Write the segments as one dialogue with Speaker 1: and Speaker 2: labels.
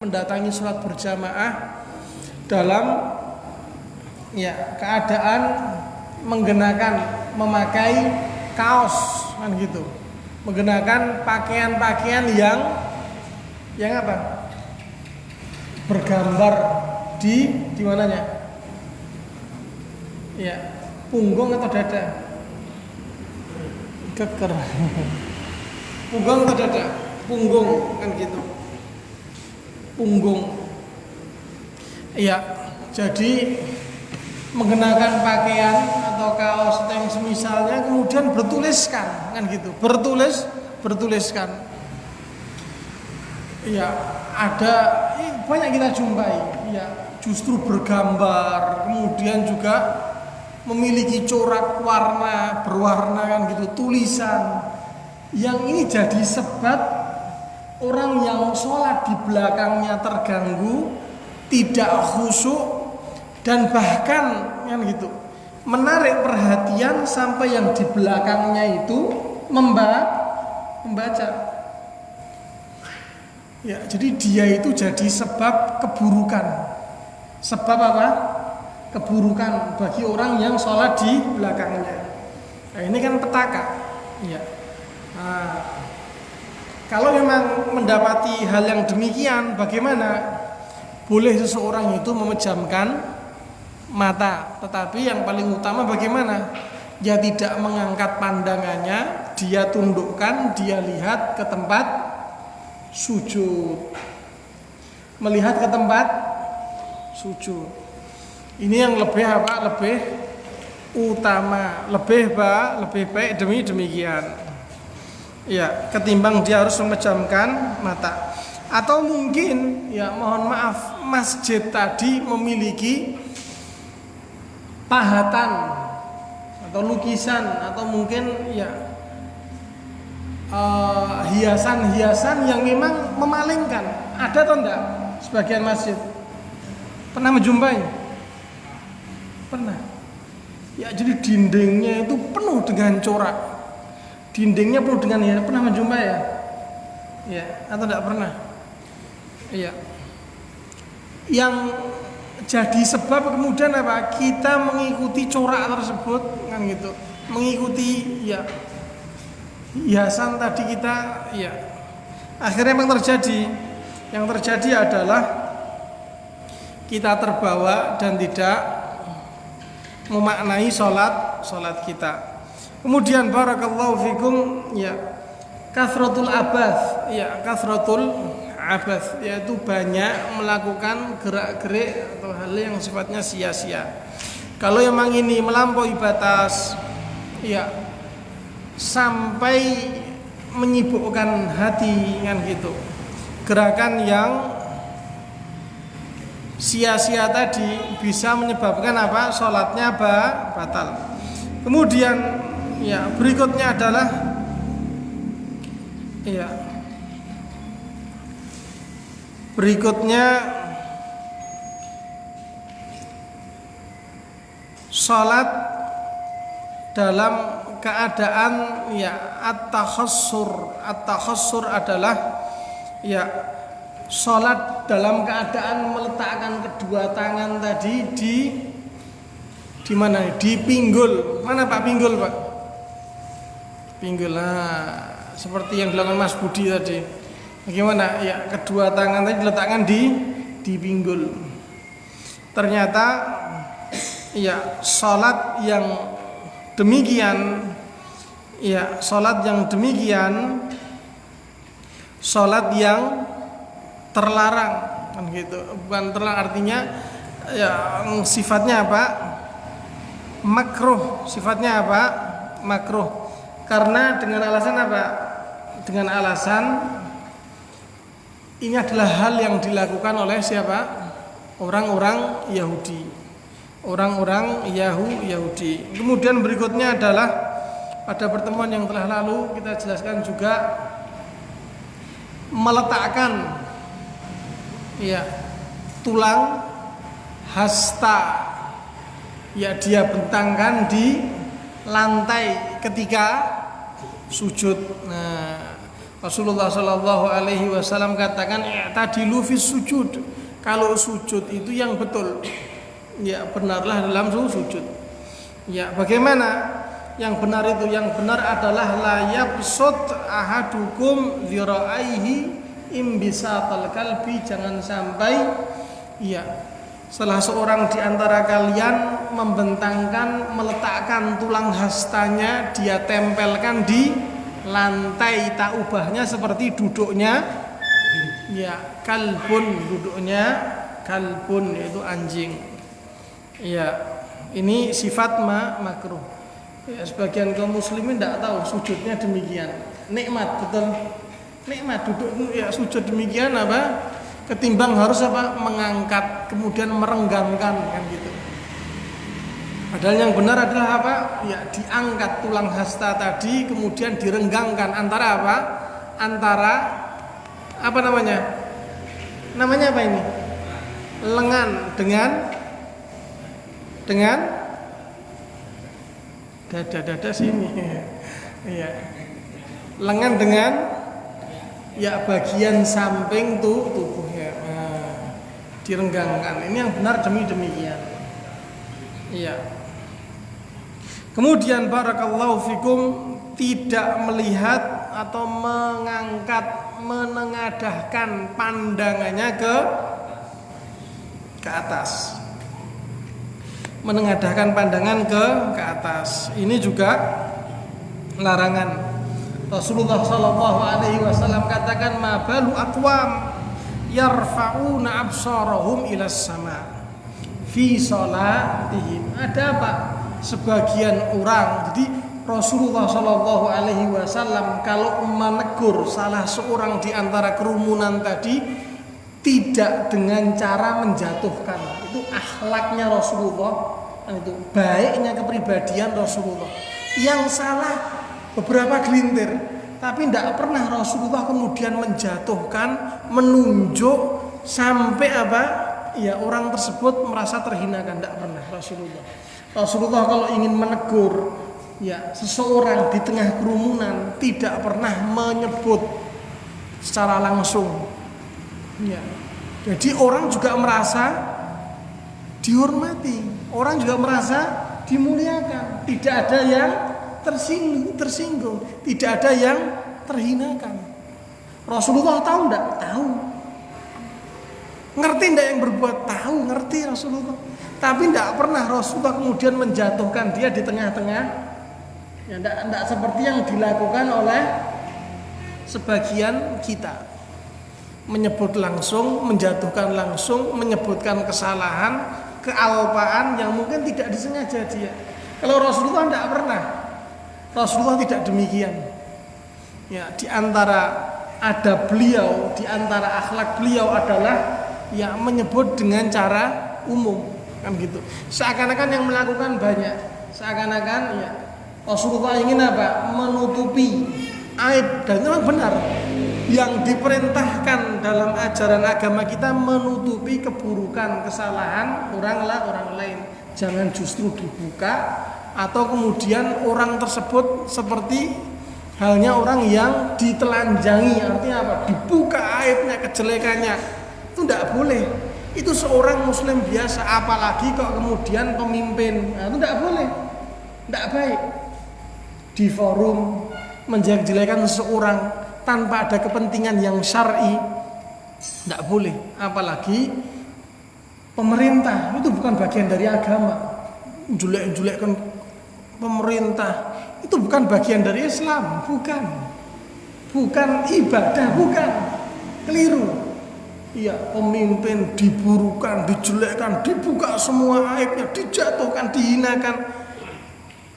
Speaker 1: mendatangi sholat berjamaah dalam keadaan memakai kaos kan gitu, menggunakan pakaian-pakaian yang apa? Bergambar di mananya? Ya, punggung atau dada? Keker. Punggung atau dada? Punggung kan gitu. Punggung. Iya, jadi menggunakan pakaian atau kaos atau yang semisalnya kemudian bertuliskan kan gitu. Bertuliskan. Iya, ada banyak kita jumpai. Iya, justru bergambar, kemudian juga memiliki corak berwarna kan gitu, tulisan. Yang ini jadi sebab orang yang sholat di belakangnya terganggu, tidak khusyuk, dan bahkan kan gitu menarik perhatian sampai yang di belakangnya itu membaca. Ya, jadi dia itu jadi sebab keburukan. Sebab apa? Keburukan bagi orang yang sholat di belakangnya. Nah, ini kan petaka. Ya. Nah, kalau memang mendapati hal yang demikian, bagaimana? Boleh seseorang itu memejamkan mata, tetapi yang paling utama bagaimana? Dia tidak mengangkat pandangannya, dia tundukkan, dia lihat ke tempat sujud. Melihat ke tempat sujud. Ini yang lebih apa? Lebih utama, lebih baik demikian. Ya, ketimbang dia harus memejamkan mata. Atau mungkin, ya mohon maaf, masjid tadi memiliki pahatan atau lukisan atau mungkin hiasan-hiasan yang memang memalingkan. Ada atau enggak sebagian masjid? Pernah menjumpai? Pernah. Ya, jadi dindingnya itu penuh dengan corak. Dindingnya penuh dengan pernah menjumpai ya? Ya, atau tidak pernah? Iya. Yang jadi sebab kemudian apa? Kita mengikuti corak tersebut kan gitu. Mengikuti hiasan tadi kita akhirnya memang terjadi. Yang terjadi adalah kita terbawa dan tidak memaknai sholat kita. Kemudian barakallahu fikum kasratul abath, yaitu banyak melakukan gerak-gerik atau hal yang sifatnya sia-sia. Kalau memang ini melampaui batas sampai menyibukkan hati kan gitu. Gerakan yang sia-sia tadi bisa menyebabkan apa? Salatnya batal. Kemudian berikutnya adalah salat dalam keadaan at-takhassur adalah salat dalam keadaan meletakkan kedua tangan tadi di mana? Di pinggul. Mana Pak pinggul, Pak? Pinggul. Seperti yang dilakukan Mas Budi tadi. Bagaimana? Kedua tangan tadi diletakkan di pinggul. Ternyata salat yang demikian salat yang terlarang kan gitu. Bukan terlarang artinya sifatnya apa? Makruh. Sifatnya apa? Makruh. Karena dengan alasan apa? Dengan alasan ini adalah hal yang dilakukan oleh siapa? Orang-orang Yahudi. Yahudi. Kemudian berikutnya adalah pada pertemuan yang telah lalu kita jelaskan juga meletakkan tulang hasta dia bentangkan di lantai ketika sujud. Nah, Rasulullah Shallallahu Alaihi Wasallam katakan, i'tadilu fis sujud. Kalau sujud itu yang betul, ya benarlah dalam sujud. Ya bagaimana? Yang benar itu, yang benar adalah la yabsut ahadukum dzira'aihi imbisatal kalbi. Jangan sampai ya salah seorang di antara kalian membentangkan, meletakkan tulang hastanya, dia tempelkan di lantai, tak ubahnya seperti duduknya ya kalbun, duduknya kalbun, yaitu anjing. Ya, ini sifat makruh. Ya, sebagian kaum muslimin tidak tahu sujudnya demikian. Nikmat, betul. Nikmat duduk ya sujud demikian apa? Ketimbang harus apa? Mengangkat, kemudian merenggangkan kan gitu. Padahal yang benar adalah apa? Ya diangkat tulang hasta tadi, kemudian direnggangkan antara apa? Antara apa namanya? Namanya apa ini? Lengan dengan dada sini. Iya. Lengan dengan ya bagian samping tubuhnya. Nah, direnggangkan. Ini yang benar demikian. Iya. Kemudian barakallahu fikum, tidak melihat atau mengangkat, menengadahkan pandangannya ke atas. Menengadahkan pandangan ke atas. Ini juga larangan. Rasulullah Shallallahu Alaihi Wasallam katakan, ma balu aqwam yarfa'una absarahum ilas sama fi salatihim. Ada apa? Sebagian orang. Jadi Rasulullah Shallallahu Alaihi Wasallam kalau menegur salah seorang di antara kerumunan tadi, tidak dengan cara menjatuhkan. Itu akhlaknya Rasulullah, itu baiknya kepribadian Rasulullah. Yang salah beberapa gelintir, tapi tidak pernah Rasulullah kemudian menjatuhkan, menunjuk sampai apa? Ya orang tersebut merasa terhinakan, tidak pernah Rasulullah. Rasulullah kalau ingin menegur ya seseorang di tengah kerumunan, tidak pernah menyebut secara langsung. Ya. Jadi orang juga merasa dihormati, orang juga merasa dimuliakan, tidak ada yang tersinggung, tidak ada yang terhinakan. Rasulullah tahu enggak? Tahu. Ngerti enggak yang berbuat? Tahu, ngerti Rasulullah. Tapi enggak pernah Rasulullah kemudian menjatuhkan dia di tengah-tengah. Ya enggak seperti yang dilakukan oleh sebagian kita. Menyebut langsung, menjatuhkan langsung, menyebutkan kesalahan, kealpaan yang mungkin tidak disengaja dia. Kalau Rasulullah tidak pernah. Rasulullah tidak demikian. Ya, di antara adab beliau, di antara akhlak beliau adalah ya menyebut dengan cara umum, kan gitu. Seakan-akan yang melakukan banyak. Seakan-akan ya Rasulullah ingin apa? Menutupi aib, dan memang benar. Yang diperintahkan dalam ajaran agama kita menutupi keburukan, kesalahan orang lain. Jangan justru dibuka, atau kemudian orang tersebut seperti halnya orang yang ditelanjangi. Artinya apa? Dibuka aibnya, kejelekannya. Itu tidak boleh. Itu seorang muslim biasa, apalagi kok kemudian pemimpin. Nah, itu tidak boleh. Tidak baik. Di forum menjelek-jelekan seseorang tanpa ada kepentingan yang syar'i, tidak boleh. Apalagi pemerintah, itu bukan bagian dari agama. Jelek-jelekkan pemerintah itu bukan bagian dari Islam, bukan ibadah, bukan, keliru. Iya, pemimpin diburukan, dijelekkan, dibuka semua aibnya, dijatuhkan, dihinakan.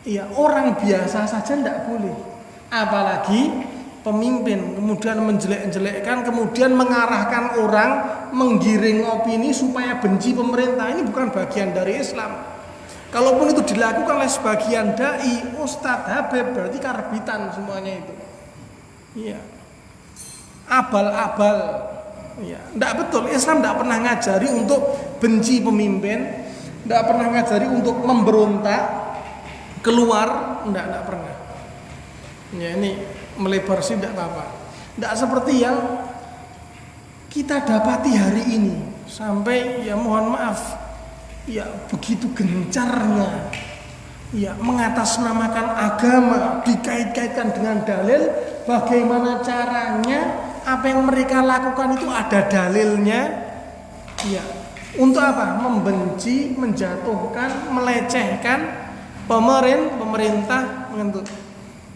Speaker 1: Iya, orang biasa saja tidak boleh. Apalagi pemimpin kemudian menjelek-jelekkan, kemudian mengarahkan orang, menggiring opini supaya benci pemerintah. Ini bukan bagian dari Islam. Kalaupun itu dilakukan oleh sebagian dai, ustadz, habib, berarti karbitan semuanya itu. Iya. Abal-abal. Iya. Tidak betul. Islam tidak pernah ngajari untuk benci pemimpin, tidak pernah ngajari untuk memberontak, keluar, tidak pernah. Ya, ini melebar sih tidak apa-apa. Tidak seperti yang kita dapati hari ini. Sampai ya mohon maaf, ya begitu gencarnya ya mengatasnamakan agama, dikait-kaitkan dengan dalil. Bagaimana caranya? Apa yang mereka lakukan itu ada dalilnya. Ya, untuk apa? Membenci, menjatuhkan, melecehkan pemerintah mengentuk.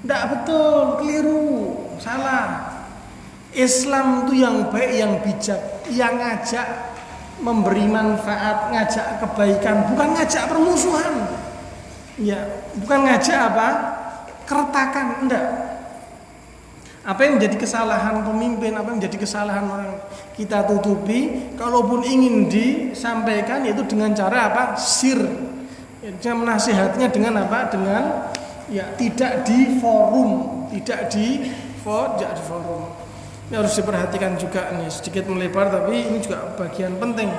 Speaker 1: Tidak betul, keliru, salah. Islam itu yang baik, yang bijak, yang ngajak memberi manfaat, ngajak kebaikan, bukan ngajak permusuhan. Ya, bukan ngajak apa? Keretakan, enggak. Apa yang menjadi kesalahan pemimpin, apa yang menjadi kesalahan orang, kita tutupi. Kalaupun ingin disampaikan, yaitu dengan cara apa? Sir. Ya, menasihatinya dengan apa? Dengan ya tidak di forum, tidak di forum. Ini harus diperhatikan juga nih, sedikit melebar tapi ini juga bagian penting.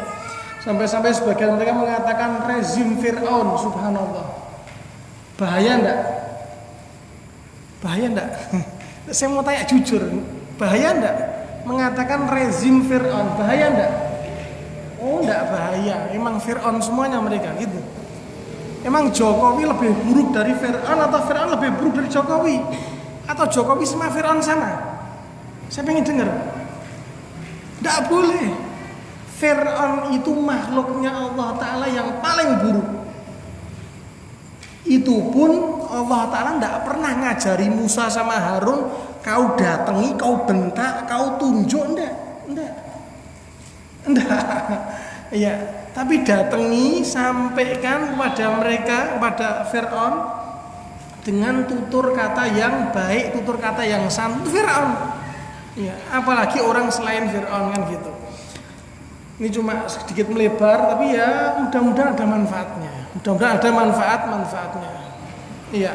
Speaker 1: Sampai-sampai sebagian mereka mengatakan rezim Fir'aun, subhanallah. Bahaya enggak? Bahaya enggak? Saya mau tanya jujur, bahaya enggak? Mengatakan rezim Fir'aun, bahaya enggak? Oh enggak bahaya, emang Fir'aun semuanya mereka gitu. Emang Jokowi lebih buruk dari Fir'aun atau Fir'aun lebih buruk dari Jokowi? Atau Jokowi sama Fir'aun sama? Saya pengen dengar. Enggak boleh. Fir'aun itu makhluknya Allah Ta'ala yang paling buruk. Itu pun Allah Ta'ala tidak pernah ngajari Musa sama Harun, kau datangi, kau bentak, kau tunjuk, enggak. Ya, tapi datangi, sampaikan kepada mereka, kepada Fir'aun dengan tutur kata yang baik, tutur kata yang santun. Fir'aun, ya, apalagi orang selain Fir'aun kan gitu. Ini cuma sedikit melebar, tapi ya mudah-mudahan ada manfaatnya. Mudah-mudahan ada manfaatnya. Iya.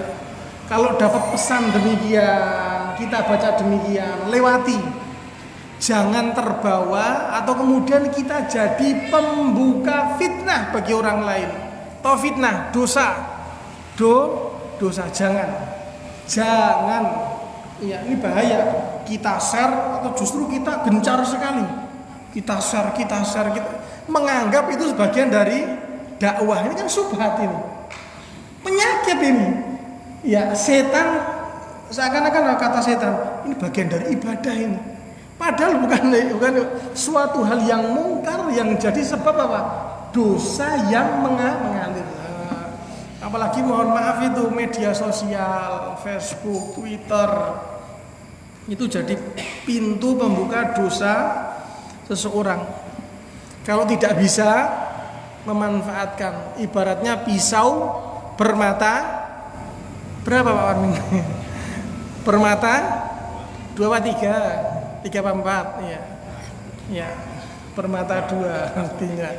Speaker 1: Kalau dapat pesan demikian, kita baca demikian, lewati. Jangan terbawa atau kemudian kita jadi pembuka fitnah bagi orang lain. Atau fitnah, dosa. Dosa, jangan. Iya, ini bahaya. Kita share atau justru kita gencar sekali. Kita share, kita menganggap itu sebagian dari dakwah. Ini kan subhat ini, penyakit ini. Ya, setan seakan-akan kata setan ini bagian dari ibadah ini. Padahal bukan suatu hal yang mungkar yang jadi sebab apa? Dosa yang mengalir. Apalagi mohon maaf itu media sosial, Facebook, Twitter itu jadi pintu pembuka dosa seseorang. Kalau tidak bisa memanfaatkan, ibaratnya pisau bermata berapa Pak Warmin? Bermata 2 apa 3? 3 apa 4? Ya, bermata 2 artinya.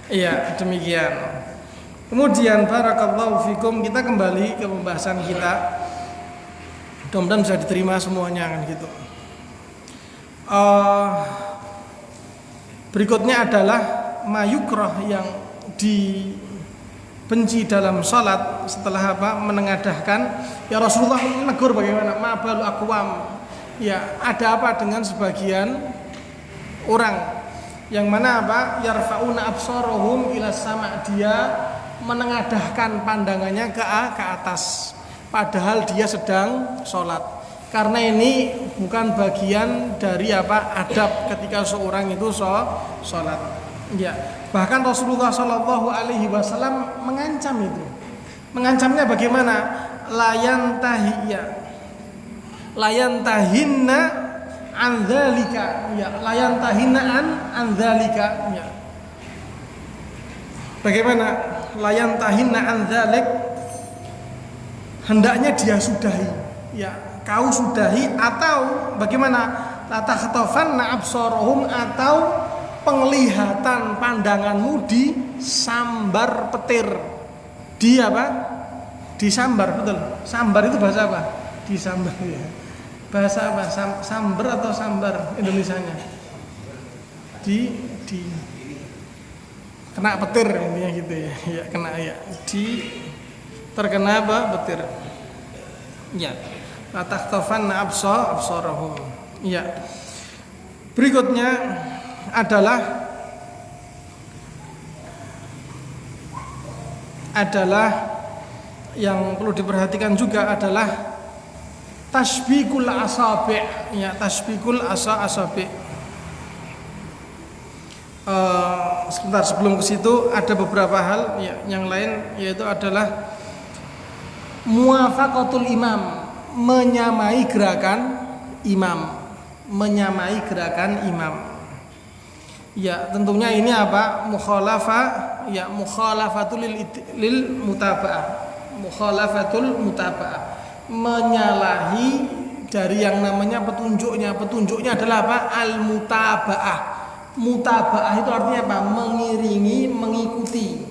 Speaker 1: Iya, demikian. Kemudian barakallahu fikum, kita kembali ke pembahasan kita. Mudah-mudahan bisa diterima semuanya kan gitu. Berikutnya adalah mayukrah yang dibenci dalam salat setelah apa? Menengadahkan. Ya Rasulullah menegur bagaimana? Ma'balu aqwam. Ya, ada apa dengan sebagian orang yang mana apa? Yarfa'una absarahum ila sama', dia menengadahkan pandangannya ke atas padahal dia sedang salat. Karena ini bukan bagian dari apa? Adab ketika seorang itu sholat. Ya, bahkan Rasulullah Shallallahu Alaihi Wasallam mengancam itu. Mengancamnya bagaimana? Layan tahinna andzalika. Ya, layan tahinna andzalika. Ya. Bagaimana? Layan tahinna andzalik. Hendaknya dia sudahi. Ya. Kau sudahi, atau bagaimana? Latakhtafanna absarahum, atau penglihatan pandanganmu disambar petir. Di apa? Disambar, betul. Sambar itu bahasa apa? Disambar ya. Bahasa apa? Sambar atau sambar Indonesianya? Di kena petir intinya gitu ya. Ya, kena ya. Terkena apa? Petir. Ya. Latakhtafanna absarahum. Ya. Berikutnya adalah yang perlu diperhatikan juga adalah tasbikul asabi', ya, tasbikul asabi'. Sebentar, sebelum ke situ ada beberapa hal ya, yang lain, yaitu adalah muwafaqatul imam, menyamai gerakan imam, menyamai gerakan imam. Ya, tentunya ini apa? Mukhalafatul lil mutaba'ah. Mukhalafatul mutaba'ah. Menyalahi dari yang namanya petunjuknya. Petunjuknya adalah apa? Al-mutaba'ah. Mutaba'ah itu artinya apa? Mengiringi, mengikuti.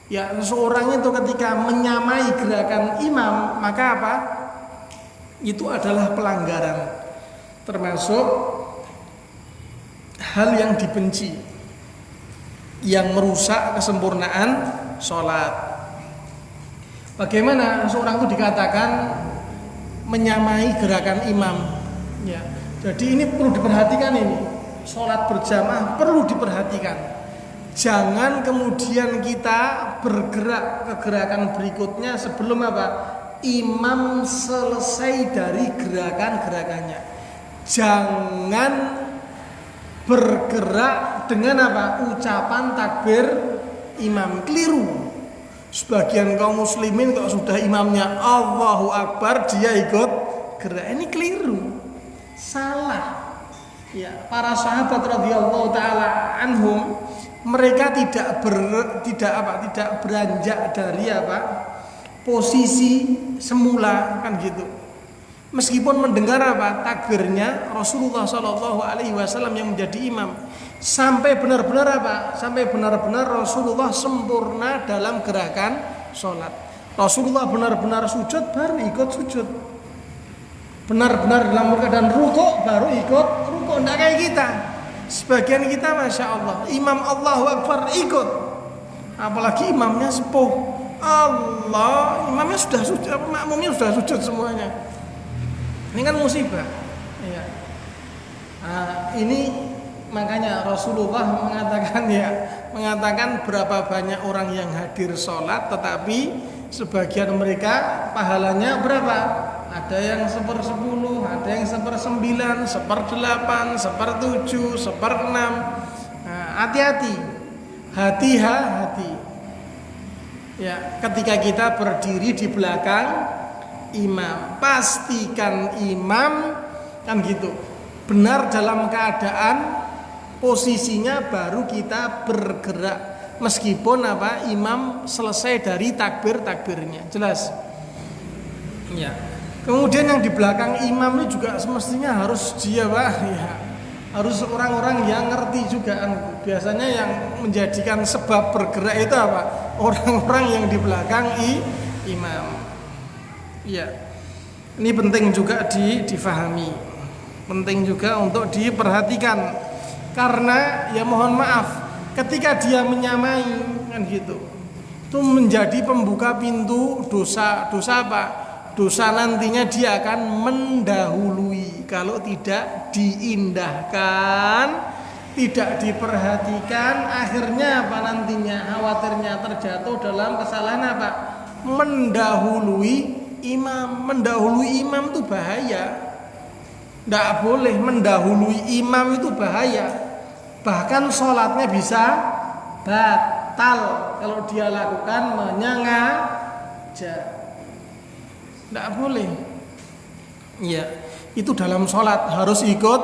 Speaker 1: Ya, seseorang itu ketika menyamai gerakan imam, maka apa? Itu adalah pelanggaran. Termasuk hal yang dibenci, yang merusak kesempurnaan sholat. Bagaimana seorang itu dikatakan menyamai gerakan imam? Ya, jadi ini perlu diperhatikan ini. Sholat berjamaah perlu diperhatikan. Jangan kemudian kita bergerak ke gerakan berikutnya sebelum apa? Imam selesai dari gerakan-gerakannya. Jangan bergerak dengan apa? Ucapan takbir imam. Keliru. Sebagian kaum muslimin kalau sudah imamnya Allahu Akbar, dia ikut gerak. Ini keliru. Salah. Ya, para sahabat radhiyallahu taala anhum, mereka tidak beranjak dari apa? Posisi semula, kan gitu. Meskipun mendengar apa? Takbirnya Rasulullah Shallallahu alaihi wasallam yang menjadi imam, sampai benar-benar apa? Sampai benar-benar Rasulullah sempurna dalam gerakan sholat. Rasulullah benar-benar sujud baru ikut sujud. Benar-benar dalam keadaan rukuk baru ikut rukuk. Tidak kayak kita. Sebagian kita Masya Allah, imam Allahu Akbar ikut. Apalagi imamnya sepuh. Allah, imamnya sudah sujud, makmumnya sudah sujud semuanya. Ini kan musibah. Iya. Nah, ini makanya Rasulullah mengatakan berapa banyak orang yang hadir sholat, tetapi sebagian mereka pahalanya berapa? Ada yang 1/10, ada yang 1/9, 1/8, 1/7, 1/6. Nah, hati-hati, hati. Ya, ketika kita berdiri di belakang imam, pastikan imam kan gitu benar dalam keadaan posisinya, baru kita bergerak. Meskipun apa? Imam selesai dari takbirnya. Jelas? Ya. Kemudian yang di belakang imam itu juga semestinya harus dia, Pak, ya. Harus orang-orang yang ngerti juga kan. Biasanya yang menjadikan sebab bergerak itu apa? Orang-orang yang di belakang imam. Ya. Ini penting juga difahami. Penting juga untuk diperhatikan. Karena ya mohon maaf, ketika dia menyamai kan gitu, itu menjadi pembuka pintu dosa apa? Dosa nantinya dia akan mendahului kalau tidak diindahkan, tidak diperhatikan. Akhirnya apa nantinya? Khawatirnya terjatuh dalam kesalahan apa? Mendahului imam. Mendahului imam itu bahaya. Tidak boleh mendahului imam, itu bahaya. Bahkan sholatnya bisa batal kalau dia lakukan menyengaja. Tidak boleh. Ya, itu dalam sholat harus ikut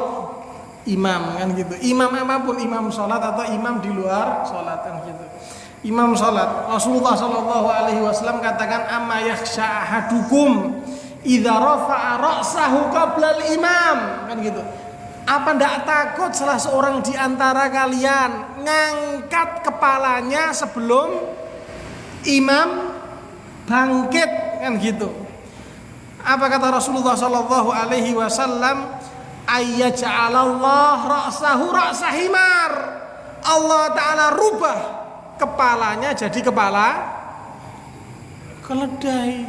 Speaker 1: imam kan gitu. Imam apapun, imam sholat atau imam di luar sholat kan gitu. Imam sholat, Rasulullah Shallallahu alaihi wasallam katakan, amma yakhsha ahadukum idza rafa'a ra'sahu qabla al-imam kan gitu. Apa ndak takut salah seorang di antara kalian ngangkat kepalanya sebelum imam bangkit kan gitu. Apa kata Rasulullah sallallahu alaihi wasallam? Ayyaj'alallah ra'sahu ra'sa himar. Allah taala rubah kepalanya jadi kepala keledai.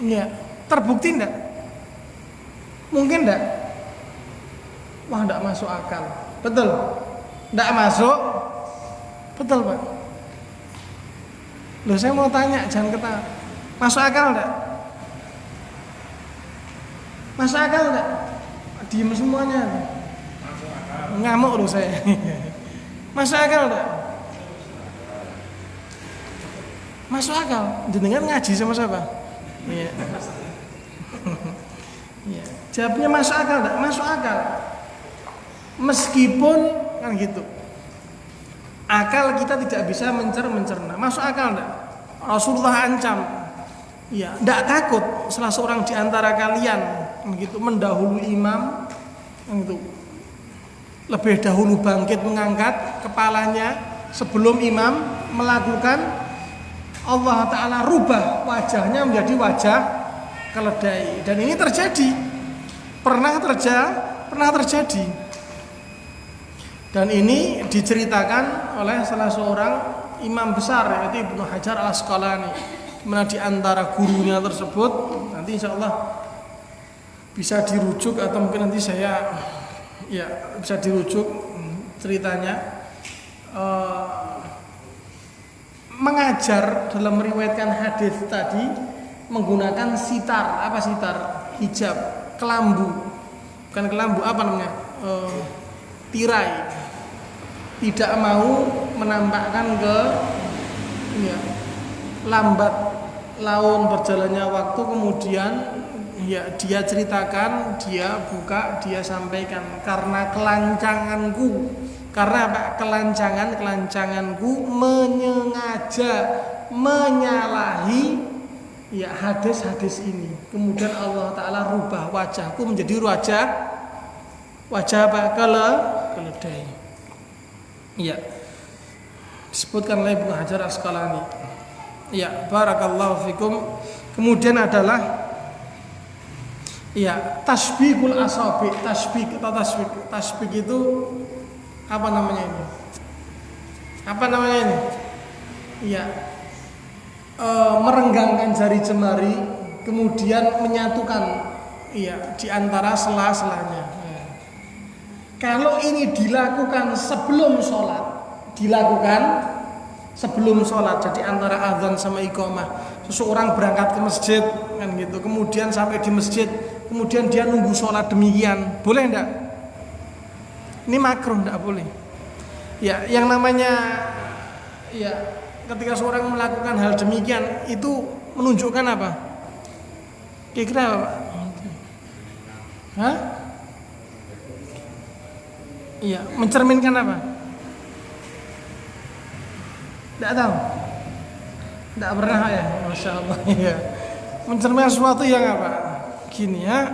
Speaker 1: Ya, terbukti enggak? Mungkin enggak? Wah, enggak masuk akal. Betul? Enggak masuk? Betul, Pak. Loh, saya mau tanya, jangan ketawa. Masuk akal enggak? Masuk akal enggak? Diem semuanya.
Speaker 2: Masuk akal.
Speaker 1: Ngamuk loh saya. Masuk akal enggak? Masuk akal. Jenengan ngaji sama siapa? Iya. Iya. Jawabnya masuk akal enggak? Masuk akal. Meskipun kan gitu. Akal kita tidak bisa mencerna. Masuk akal enggak? Rasulullah ancam. Ya, enggak takut salah seorang di antara kalian begitu mendahului imam gitu. Lebih dahulu bangkit mengangkat kepalanya sebelum imam melakukan, Allah Ta'ala rubah wajahnya menjadi wajah keledai. Dan ini terjadi. Pernah terjadi. Dan ini diceritakan oleh salah seorang imam besar, yaitu Ibnu Hajar Al-Asqalani. Mana di antara gurunya tersebut, nanti insya Allah bisa dirujuk atau mungkin nanti saya bisa dirujuk ceritanya. Mengajar dalam meriwayatkan hadis tadi menggunakan sitar. Apa sitar? Hijab, kelambu. Bukan kelambu, apa namanya? Tirai. Tidak mau menampakkan ke lambat laun berjalannya waktu, kemudian dia ceritakan, dia buka, dia sampaikan karena kelancanganku. Karena apa? Kelancanganku menyengaja menyalahi hadis-hadis ini. Kemudian Allah Ta'ala rubah wajahku menjadi wajah apa? Keledai. Iya. Disebutkan oleh Ibnu Hajar Asqalani. Ya, barakallahu fikum. Kemudian adalah tasbihul asabi. Tasbih itu apa namanya ini? Apa namanya ini? Merenggangkan jari jemari, kemudian menyatukan di antara sela-selanya. Kalau ini dilakukan sebelum sholat, jadi antara azan sama iqamah, seseorang berangkat ke masjid kan gitu, kemudian sampai di masjid, kemudian dia nunggu sholat demikian, boleh enggak? Ini makruh, enggak boleh. Ya, yang namanya ketika seorang melakukan hal demikian itu menunjukkan apa? Kira-kira apa, Pak? Hah? Iya, mencerminkan apa? Tidak tahu. Tidak pernah ya, Masya Allah. Ya. Mencerminkan sesuatu yang apa? Gini ya.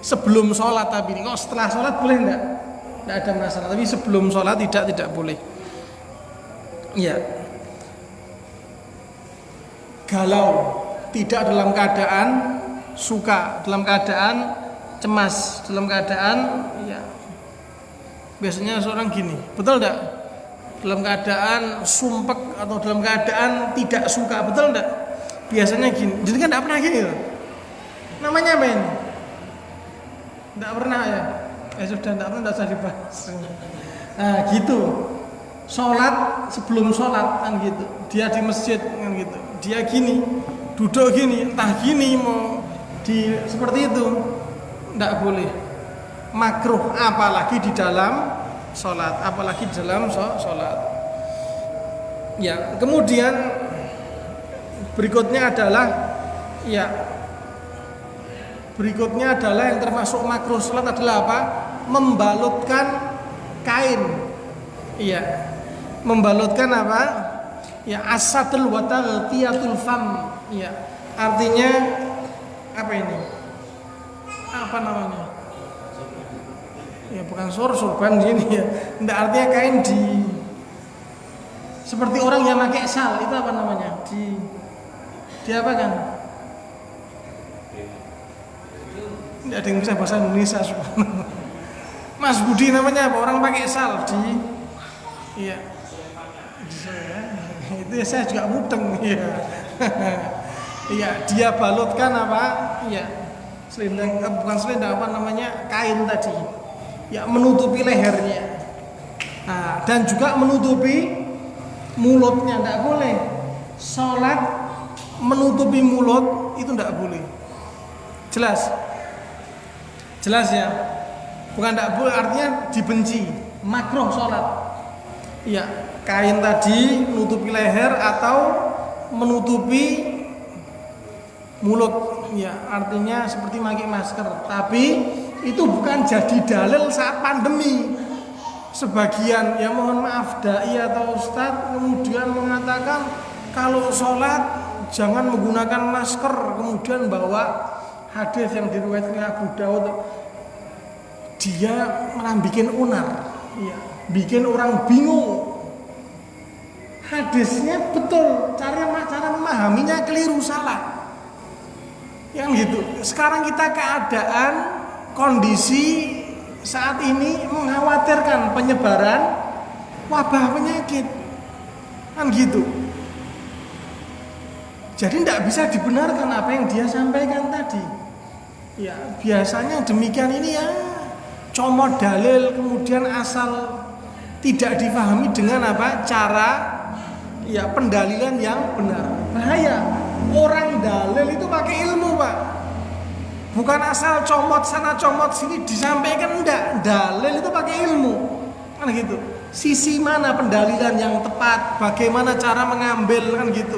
Speaker 1: Sebelum sholat, tapi kalau setelah sholat boleh enggak? Tidak ada masalah. Tapi sebelum sholat tidak boleh. Ya. Galau, tidak dalam keadaan suka, dalam keadaan cemas, dalam keadaan biasanya seorang gini, betul enggak? Dalam keadaan sumpek atau dalam keadaan tidak suka, betul enggak? Biasanya gini. Jadi kan enggak pernah gini loh. Namanya apa ini? Enggak pernah ya? Sudah enggak pernah, enggak usah dibahas. Nah, gitu. Sholat sebelum sholat kan gitu. Dia di masjid kan gitu. Dia gini, duduk gini, entah gini mau seperti itu. Enggak boleh. Makruh, apalagi di dalam sholat, sholat. Ya, kemudian berikutnya adalah yang termasuk makruh sholat adalah apa? Membalutkan kain. Iya. Membalutkan apa? Ya, asatul wa taghtiyatul fam. Ya. Artinya apa ini? Apa namanya? Ya bukan sorban gini ya. Enggak, artinya kain seperti orang yang pakai sal, itu apa namanya? Di apa kan? Enggak ada yang bisa bahasa Indonesia subhanallah. Mas Budi namanya apa? Orang pakai sal itu ya saya juga mudeng ya. Iya, dia balutkan apa? Iya. Selendang, bukan selendang, apa namanya? Kain tadi. Ya, menutupi lehernya. Nah, dan juga menutupi mulutnya, tidak boleh. Sholat menutupi mulut itu tidak boleh. Jelas? Jelas ya? Bukan tidak boleh, artinya dibenci, makruh sholat. Iya, kain tadi menutupi leher atau menutupi mulut. Ya, artinya seperti pakai masker. Tapi itu bukan jadi dalil saat pandemi. Sebagian, ya mohon maaf, dai atau ustadz kemudian mengatakan kalau sholat jangan menggunakan masker, kemudian bawa hadis yang diriwayatkan Abu Daud, dia malah bikin unar, ya, bikin orang bingung. Hadisnya betul, cara memahaminya keliru, salah, yang gitu. Sekarang kita keadaan kondisi saat ini mengkhawatirkan penyebaran wabah penyakit, kan gitu. Jadi tidak bisa dibenarkan apa yang dia sampaikan tadi. Ya, biasanya demikian ini ya, comot dalil kemudian asal tidak dipahami dengan apa cara ya pendalilan yang benar. Bahaya. Orang dalil itu pakai ilmu, Pak. Bukan asal comot sana comot sini disampaikan, enggak. Dalil itu pakai ilmu. Kan gitu. Sisi mana pendalilan yang tepat, bagaimana cara mengambil, kan gitu.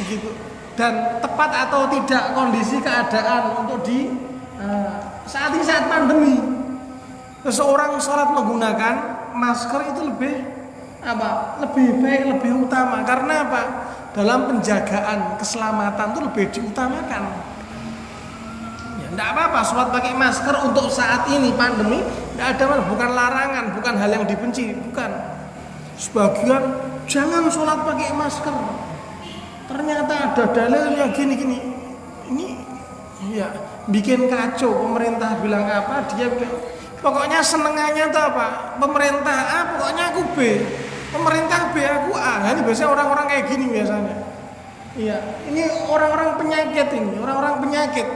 Speaker 1: Gitu. Dan tepat atau tidak kondisi keadaan untuk saat ini, saat pandemi, seseorang sholat menggunakan masker itu lebih baik, lebih utama. Karena apa? Dalam penjagaan keselamatan itu lebih diutamakan. Ya, tidak apa-apa sholat pakai masker untuk saat ini pandemi, tidak ada, bukan larangan, bukan hal yang dibenci, bukan. Sebagian jangan sholat pakai masker. Ternyata ada dalilnya gini-gini. Ini ya bikin kacau. Pemerintah bilang apa, dia bilang pokoknya senengannya tuh apa? Pemerintah A, pokoknya aku B. Pemerintah B, aku A. Nah, ini biasanya orang-orang kayak gini biasanya. Iya, ini orang-orang penyakit ini, orang-orang penyakit.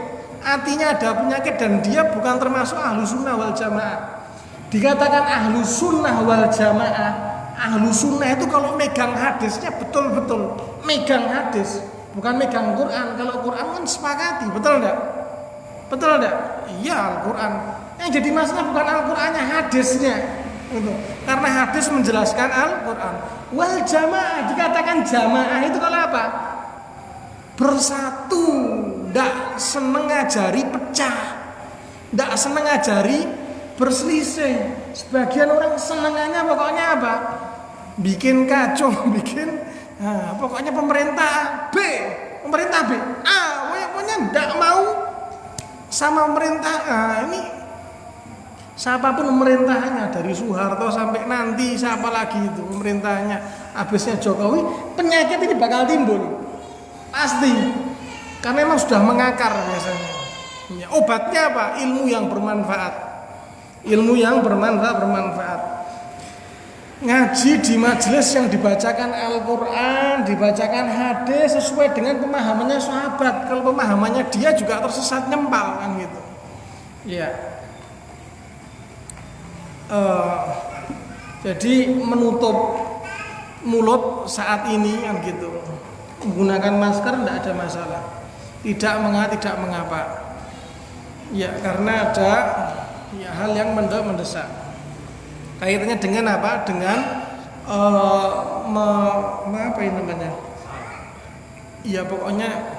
Speaker 1: Artinya ada penyakit dan dia bukan termasuk ahlus sunnah wal jamaah. Dikatakan ahlus sunnah wal jamaah. Ahlus sunnah itu kalau megang hadisnya betul-betul megang hadis, bukan megang Quran. Kalau Quran kan sepakati, betul enggak? Betul enggak? Iya, Al-Quran. Yang jadi masalah bukan Al-Qurannya, hadisnya. Gitu. Karena hadis menjelaskan Al-Quran. Wal jamaah, dikatakan jamaah itu kalau apa? Bersatu, enggak seneng ngajari pecah, enggak seneng ngajari berselisih. Sebagian orang senengannya pokoknya apa? Bikin kacau, pokoknya pemerintah B, pemerintah B, pokoknya enggak mau sama pemerintah A. Ini siapapun pemerintahnya, dari Soeharto sampai nanti siapa lagi itu pemerintahnya, habisnya Jokowi, penyakit ini bakal timbul pasti, karena memang sudah mengakar biasanya. Ya, obatnya apa? Ilmu yang bermanfaat, ilmu yang bermanfaat. Ngaji di majelis yang dibacakan Al-Quran, dibacakan hadis sesuai dengan pemahamannya sahabat. Kalau pemahamannya dia juga tersesat, nyempal kan gitu. Ya. Jadi menutup mulut saat ini kan gitu, menggunakan masker tidak ada masalah, tidak mengapa. Ya, karena ada ya hal yang mendesak. Kaitannya dengan apa? Dengan apa ini namanya? Ya pokoknya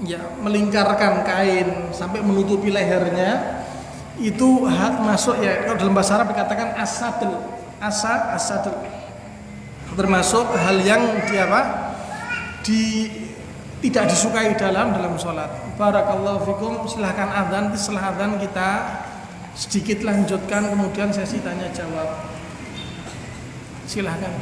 Speaker 1: ya melingkarkan kain sampai menutupi lehernya, itu masuk ya, kalau dalam bahasa Arab dikatakan asadul, termasuk hal yang tidak disukai dalam sholat. Barakallahu fikum. Silahkan adzan, setelah adzan kita sedikit lanjutkan, kemudian sesi tanya jawab. Silahkan.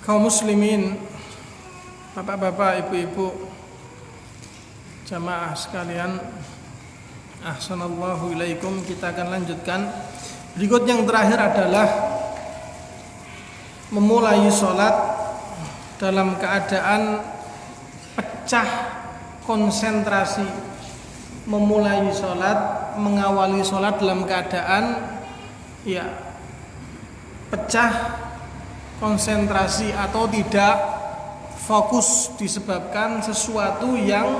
Speaker 1: Kaum muslimin, bapak-bapak, ibu-ibu, jamaah sekalian, ahsanallahu ilaikum. Kita akan lanjutkan. Berikut yang terakhir adalah memulai sholat dalam keadaan pecah konsentrasi. Memulai sholat, mengawali sholat dalam keadaan pecah konsentrasi atau tidak fokus disebabkan sesuatu yang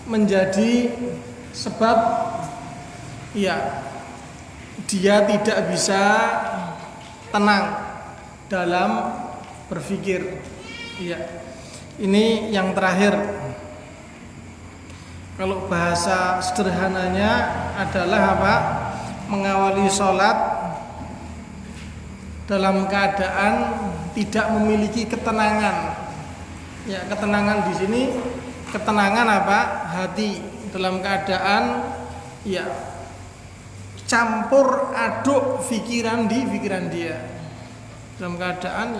Speaker 1: menjadi sebab dia tidak bisa tenang dalam berpikir. Ini yang terakhir. Kalau bahasa sederhananya adalah apa? Mengawali sholat dalam keadaan tidak memiliki ketenangan. Ketenangan di sini ketenangan apa? Hati, dalam keadaan campur aduk pikiran di pikiran dia. Dalam keadaan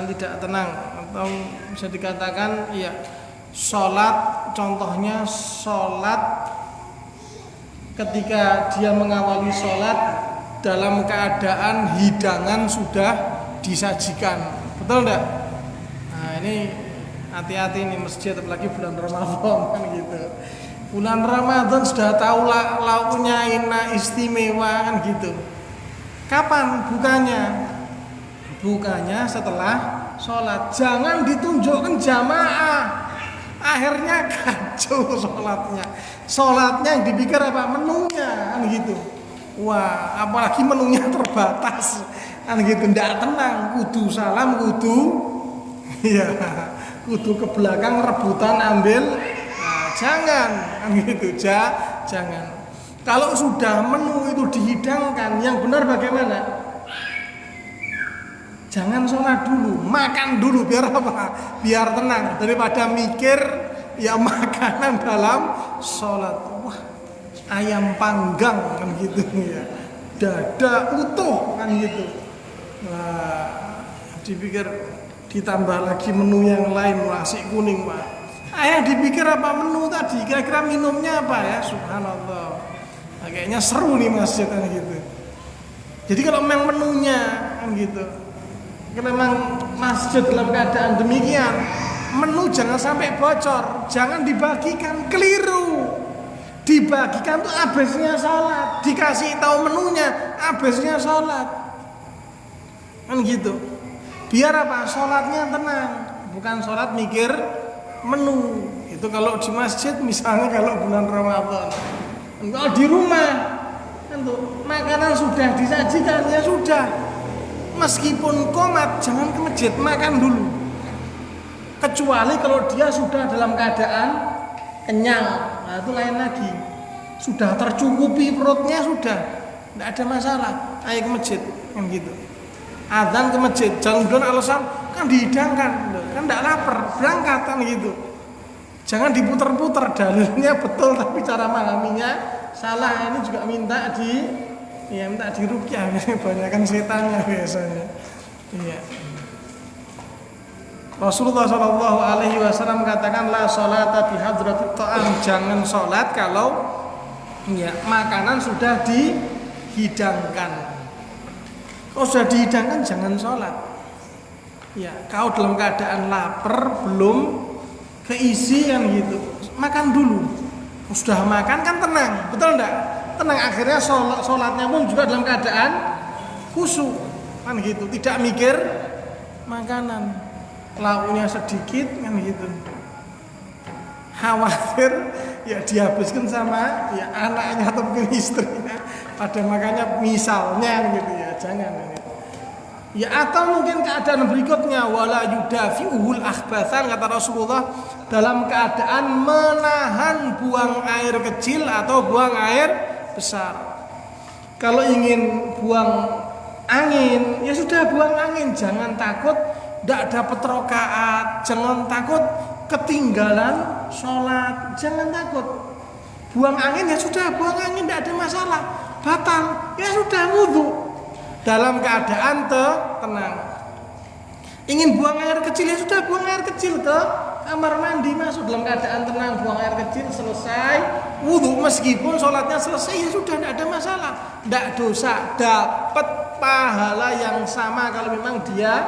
Speaker 1: tidak tenang, atau bisa dikatakan sholat, contohnya sholat ketika dia mengawali sholat dalam keadaan hidangan sudah disajikan, betul enggak? Nah ini hati-hati nih masjid, apalagi bulan Ramadan kan gitu. Bulan Ramadan sudah tahu lauknya enak istimewa kan gitu. Kapan bukanya? Bukanya setelah sholat. Jangan ditunjukkan jamaah. Akhirnya kacau sholatnya. Sholatnya yang dipikir apa? Menunya kan gitu. Wah, apalagi menunya terbatas kan gitu, ndak tenang, kudu salam, kudu ke belakang rebutan ambil. Nah, jangan kan gitu, jangan. Kalau sudah menu itu dihidangkan, yang benar bagaimana? Jangan sholat dulu, makan dulu, biar apa? Biar tenang, daripada mikir makanan dalam sholat. Wah, ayam panggang kan gitu dada utuh kan gitu. Wah, dipikir ditambah lagi menu yang lain, nasi kuning Pak. Yang dipikir apa menu tadi, kira-kira minumnya apa ya, subhanallah. Nah, kayaknya seru nih masjid kan gitu. Jadi kalau memang menunya kan gitu, kalau memang masjid dalam keadaan demikian, menu jangan sampai bocor, jangan dibagikan, keliru. Dibagikan tuh habisnya sholat, dikasih tahu menunya habisnya sholat, kan gitu. Biar apa? Sholatnya tenang, bukan sholat mikir menu. Itu kalau di masjid, misalnya kalau bulan Ramadan. Kalau di rumah, tentu makanan sudah disajikan, ya sudah. Meskipun komat, jangan ke masjid, makan dulu. Kecuali kalau dia sudah dalam keadaan kenyang, nah itu lain lagi. Sudah tercukupi perutnya, sudah, tidak ada masalah. Ayo ke masjid, kan gitu. Adzan ke masjid, jangan alasan kan dihidangkan, kan tidak lapar, berangkat kan gitu. Jangan diputer-puter, dalilnya betul tapi cara memahaminya salah. Ini juga minta diruqyah, kebanyakan setannya biasanya. Iya. Rasulullah SAW katakan la sholata bi hadratit ta'am, jangan sholat kalau makanan sudah dihidangkan. Kalau sudah dihidangkan jangan sholat. Ya, kau dalam keadaan lapar belum keisi kan gitu, makan dulu. Sudah makan kan tenang, betul enggak? Tenang, akhirnya sholatnya pun juga dalam keadaan khusyuk kan gitu, tidak mikir makanan, lauknya sedikit kan gitu, khawatir ya dihabiskan sama ya anaknya atau mungkin istrinya pada makannya misalnya gitu ya, jangan gitu. Ya atau mungkin keadaan berikutnya wala yudafi'ul akhbathan, kata Rasulullah, dalam keadaan menahan buang air kecil atau buang air besar. Kalau ingin buang angin, ya sudah buang angin, jangan takut tidak dapat rakaat, jangan takut ketinggalan sholat, jangan takut. Buang angin ya sudah, buang angin tidak ada masalah, batal ya sudah, wudhu dalam keadaan tenang. Ingin buang air kecil ya sudah, buang air kecil ke kamar mandi, masuk dalam keadaan tenang, buang air kecil, selesai wudhu, meskipun sholatnya selesai ya sudah, tidak ada masalah, tidak dosa, dapat pahala yang sama kalau memang dia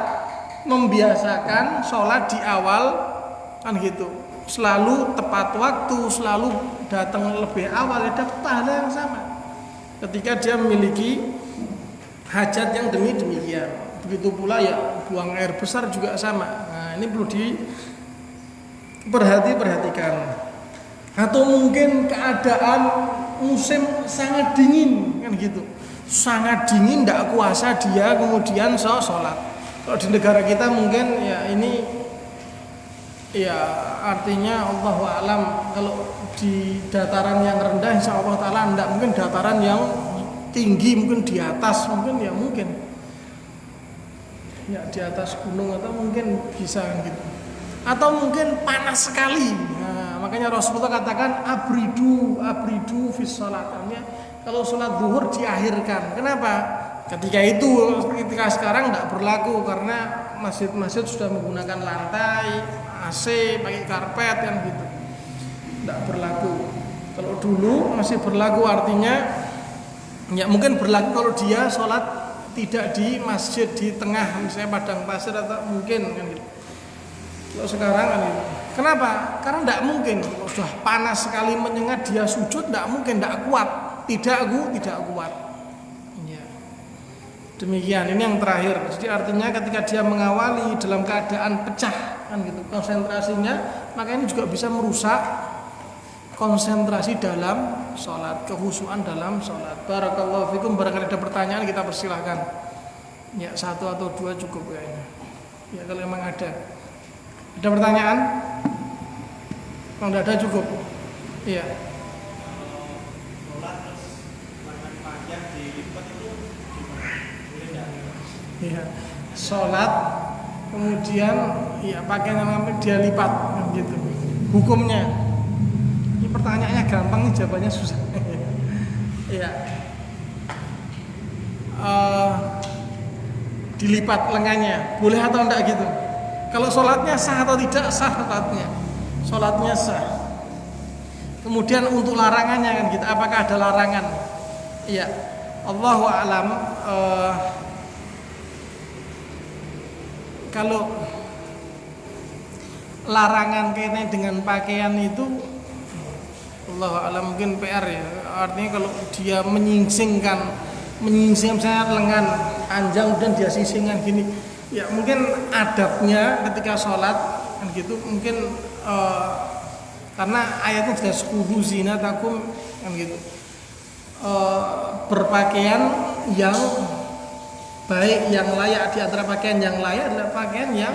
Speaker 1: membiasakan sholat di awal kan gitu, selalu tepat waktu, selalu datang lebih awal, ya dapat pahala yang sama ketika dia memiliki hajat yang demikian. Begitu pula ya buang air besar juga sama. Nah, ini perlu diperhatikan. Atau mungkin keadaan musim sangat dingin kan gitu, sangat dingin, tidak kuasa dia kemudian sholat. Kalau di negara kita mungkin ya ini ya artinya Allahu a'lam, kalau di dataran yang rendah insya Allah ta'ala tidak, mungkin dataran yang tinggi mungkin di atas, mungkin ya mungkin ya di atas gunung atau mungkin bisa gitu, atau mungkin panas sekali. Nah, makanya Rasulullah katakan abridu fis salat, artinya kalau sholat zuhur diakhirkan. Kenapa? Ketika sekarang tidak berlaku karena masjid-masjid sudah menggunakan lantai AC, pakai karpet kan gitu, tidak berlaku. Kalau dulu masih berlaku, artinya ya mungkin berlaku kalau dia sholat tidak di masjid di tengah, misalnya padang pasir atau mungkin kan gitu. Kalau sekarang kan gitu. Kenapa? Karena tidak mungkin, kalau sudah panas sekali menyengat dia sujud, tidak mungkin, tidak kuat, tidak kuat. Ya. Demikian, ini yang terakhir. Jadi artinya ketika dia mengawali dalam keadaan pecah kan gitu konsentrasinya, maka ini juga bisa merusak konsentrasi dalam sholat, kehusuan dalam sholat. Barakallahu fikum. Barangkali ada pertanyaan kita persilahkan. Ya, satu atau dua cukup kayaknya. Ya kalau memang ada. Ada pertanyaan? Kalau tidak ada cukup. Iya. Iya. Sholat kemudian ya pakaian yang dia lipat gitu. Hukumnya. Pertanyaannya gampang, nih jawabannya susah. Iya. Dilipat lengannya, boleh atau enggak gitu? Kalau sholatnya sah atau tidak sah sholatnya? sholatnya sah. Kemudian untuk larangannya kan gitu, apakah ada larangan? Iya, Allahu a'lam. Kalau larangan kaitannya dengan pakaian itu, Allahu a'lam, mungkin PR ya. Artinya kalau dia menyingsingkan misalnya lengan panjang dan dia sisingkan gini, ya mungkin adabnya ketika sholat kan gitu, mungkin karena ayatnya jelas kudu zinatakum kan gitu, berpakaian yang baik, yang layak. Di antara pakaian yang layak adalah pakaian yang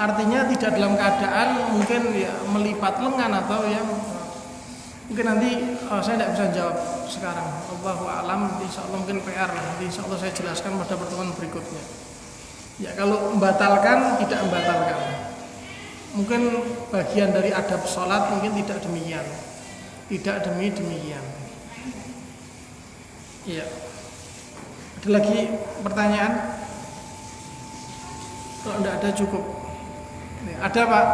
Speaker 1: artinya tidak dalam keadaan mungkin ya melipat lengan atau yang mungkin nanti saya tidak bisa jawab sekarang. Allahu a'lam. Insyaallah mungkin PR. Nanti insyaallah saya jelaskan pada pertemuan berikutnya. Ya kalau membatalkan, tidak membatalkan. Mungkin bagian dari adab sholat mungkin tidak demikian. Tidak demikian. Iya. Ada lagi pertanyaan? Kalau tidak ada cukup. Ada Pak?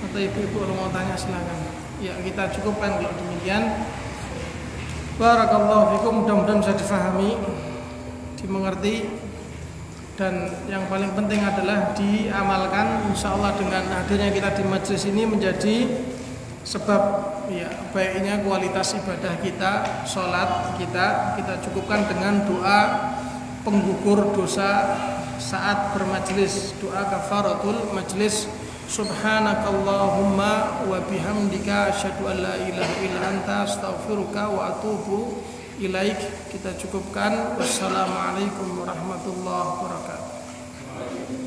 Speaker 1: Atau ibu-ibu kalau mau tanya silakan. Ya kita cukupkan kalau demikian. Barakallahu fikum, mudah-mudahan bisa difahami, dimengerti, dan yang paling penting adalah diamalkan. Insyaallah dengan hadirnya kita di majelis ini menjadi sebab ya baiknya kualitas ibadah kita, sholat kita cukupkan dengan doa penggugur dosa saat bermajelis, doa kafaratul majelis. Subhanakallahumma wa bihamdika asyhadu an la ilaha illa anta astaghfiruka wa atubu ilaik. Kita cukupkan. Wassalamualaikum warahmatullahi wabarakatuh.